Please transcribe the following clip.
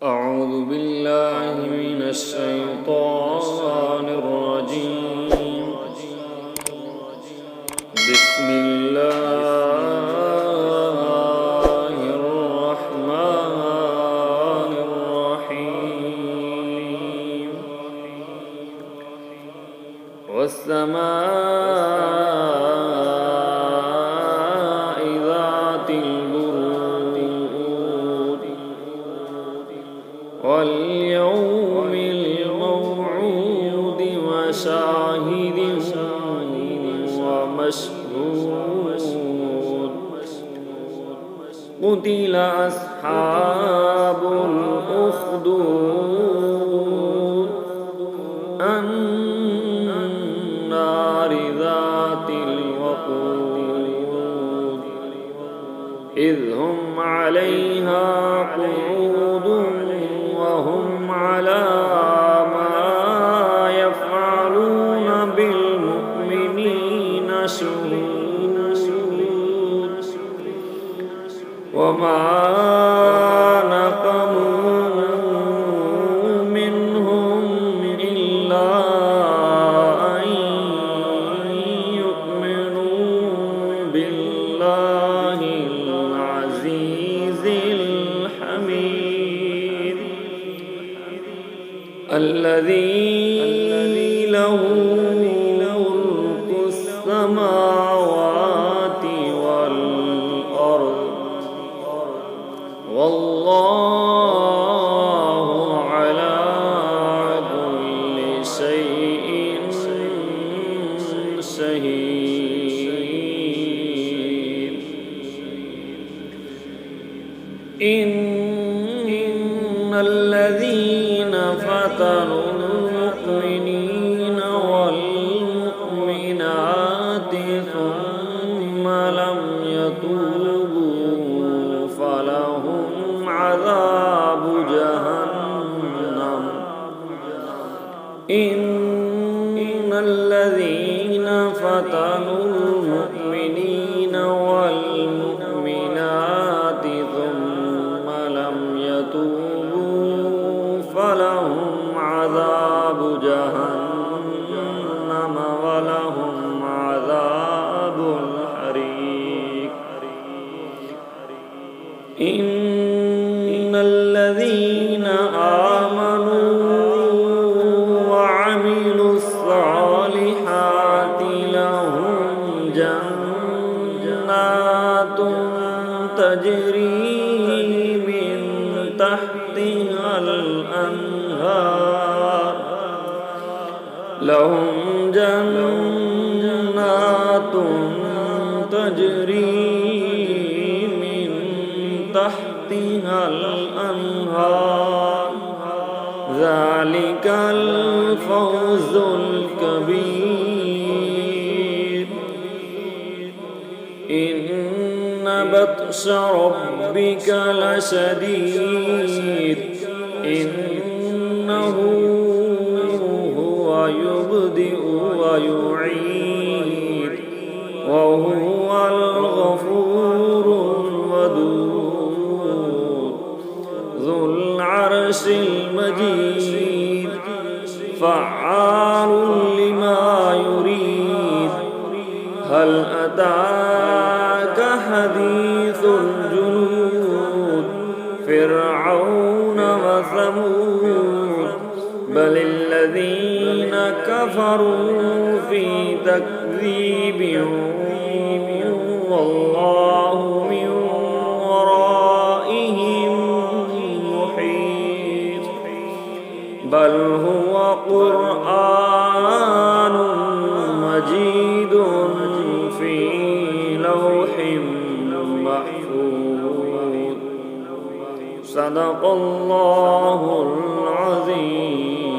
أعوذ بالله من الشيطان الرجيم. بسم الله الرحمن الرحيم. والسماء ذات البروج واليوم الموعود وشاهد ومشهود. قتل أصحاب الأخدود النار ذات الوقود إذ هم عليها قعود وهم على ما يفعلون بالمؤمنين شهود. وما نقموا منهم إلا أن يؤمنوا بالله العزيز الحميد الذي له ملك السماوات والأرض والله على كل شيء شهيد. إن الذين فتنوا المؤمنين والمؤمنات ثم لم يتوبوا فلهم عذاب جهنم. إن الذين فتنوا المؤمنين والمؤمنات ثم لم يتوبوا فلهم عذاب جهنم ولهم عذاب الحريق. إن الذين آمنوا وعملوا الصالحات لهم جنات تجري من تحتها الأنهار لهم جنات تجري من تحتها الأنهار ذلك الفوز الكبير. إن بطش ربك لشديد إنه هو يبدئ ويعيد وهو الغفور الودود ذو العرش المجيد فعال لما يريد. هل أتاك حديث الجنود فرعون وثمود بل الذين كفروا في تكذيب والله من ورائهم محيط. بل هو قرآن مجيد في لوح محفوظ. صدق الله العظيم.